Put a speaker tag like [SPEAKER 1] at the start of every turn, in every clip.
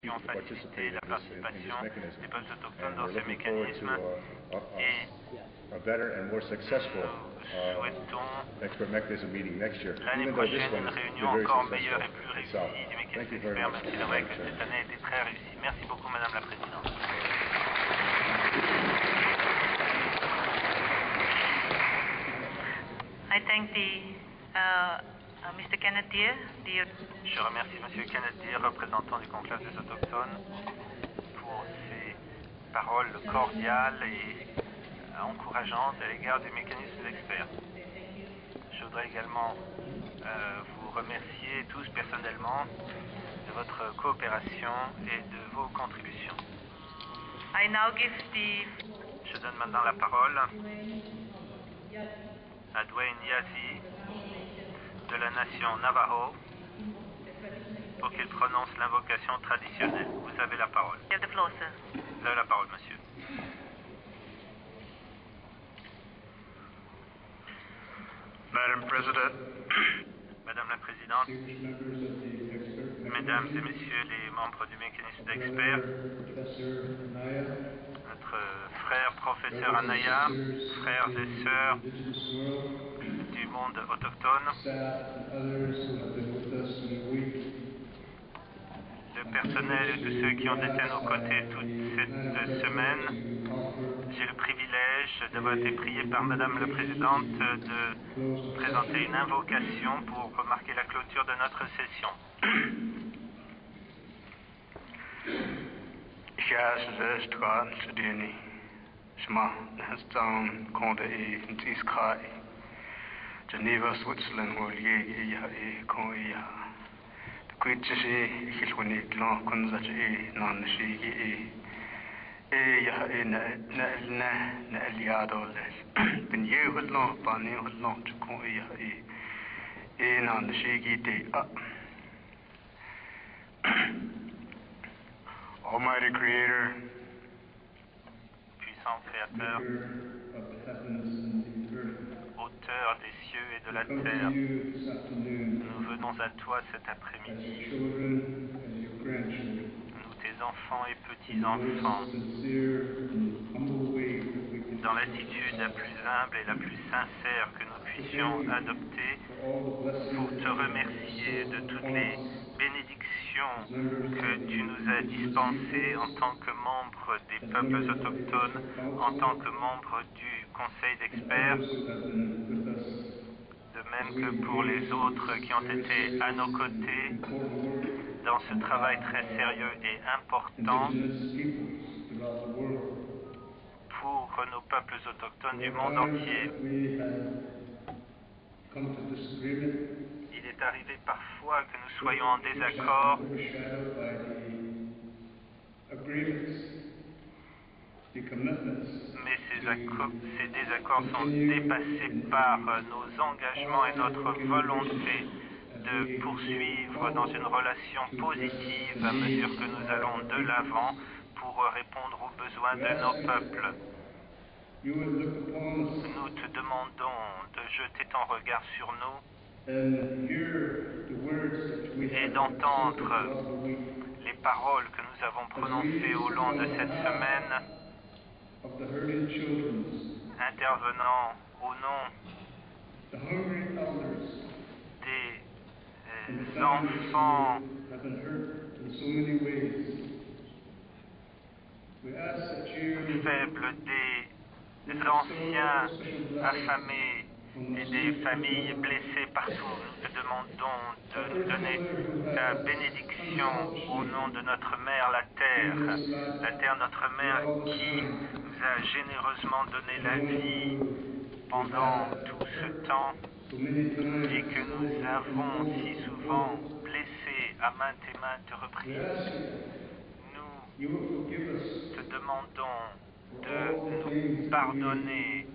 [SPEAKER 1] qui ont facilité la participation des peuples autochtones dans ces mécanismes et nous souhaitons l'année prochaine une réunion encore meilleure et plus réussie du mécanisme d'experts, même si c'est vrai que cette année a été très réussie. Merci beaucoup Madame la Présidente.
[SPEAKER 2] I thank Mr. Kenneth Deere.
[SPEAKER 1] Je remercie M. Kenneth Deere, représentant du conclave des Autochtones, pour ses paroles cordiales et encourageantes à l'égard des mécanismes d'experts. Je voudrais également vous remercier tous personnellement de votre coopération et de vos contributions. Je donne maintenant la parole à Dwayne Yazi de la nation Navajo pour qu'il prononce l'invocation traditionnelle. Vous avez la parole.
[SPEAKER 2] You have the floor, sir.
[SPEAKER 1] Vous avez la parole, monsieur.
[SPEAKER 3] Madam President,
[SPEAKER 1] Madame la Présidente, Mesdames et Messieurs les membres du mécanisme d'experts, notre frère professeur Anaya, frères et sœurs du monde autochtone, le personnel et tous ceux qui ont été à nos côtés toute cette semaine, j'ai le privilège d'avoir été prié par Madame la Présidente de présenter une invocation pour remarquer la clôture de notre session.
[SPEAKER 3] Geneva, Switzerland, Almighty Creator,
[SPEAKER 1] puissant Créateur, auteur des cieux et de la terre, nous venons à toi cet après-midi, nous tes enfants et petits-enfants, dans l'attitude la plus humble et la plus sincère que nous puissions adopter pour te remercier de toutes les bénédictions que tu nous as dispensées en tant que membre des peuples autochtones, en tant que membre du Conseil d'experts, de même que pour les autres qui ont été à nos côtés dans ce travail très sérieux et important pour nos peuples autochtones du monde entier. Il est arrivé parfois que nous soyons en désaccord, mais ces désaccords sont dépassés par nos engagements et notre volonté de poursuivre dans une relation positive à mesure que nous allons de l'avant pour répondre aux besoins de nos peuples. Nous te demandons de jeter ton regard sur nous et d'entendre les paroles que nous avons prononcées au long de cette semaine, intervenant au nom des enfants faibles, des anciens affamés et des familles blessées partout. Nous te demandons de nous donner ta bénédiction au nom de notre mère, la terre, notre mère qui nous a généreusement donné la vie pendant tout ce temps et que nous avons si souvent blessé à maintes et maintes reprises. Nous te demandons de nous pardonner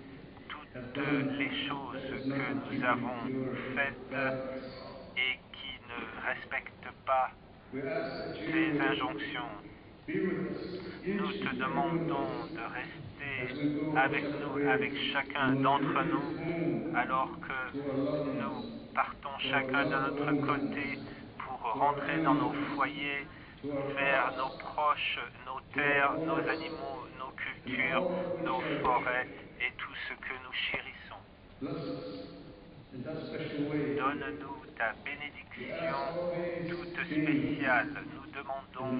[SPEAKER 1] toutes les choses que nous avons faites et qui ne respectent pas tes injonctions. Nous te demandons de rester avec nous, avec chacun d'entre nous, alors que nous partons chacun de notre côté pour rentrer dans nos foyers vers nos proches, nos terres, nos animaux, nos cultures, nos forêts et tout ce que nous chérissons. Donne-nous ta bénédiction toute spéciale. Nous demandons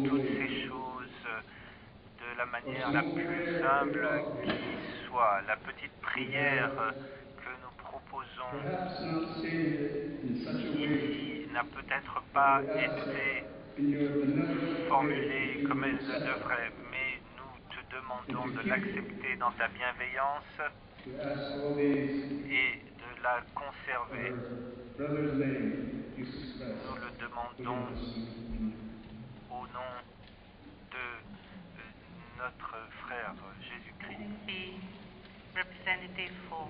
[SPEAKER 1] toutes ces choses de la manière la plus humble qui soit. La petite prière que nous proposons ici n'a peut-être pas été formulée comme elle le devrait, mais nous te demandons de l'accepter dans ta bienveillance et de la conserver. Nous le demandons au nom de notre frère Jésus-Christ.
[SPEAKER 2] Be representative for.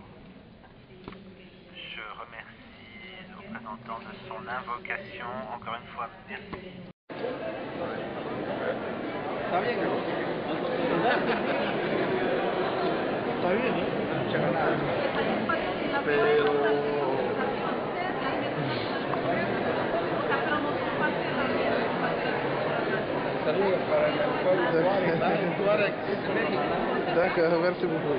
[SPEAKER 1] Je remercie le représentant de son invocation. Encore une fois, merci.
[SPEAKER 4] Está bien, ¿no? Está bien, ¿no? Pero... Saludos para el pueblo de Tuareg, México.
[SPEAKER 5] D'accord, merci beaucoup.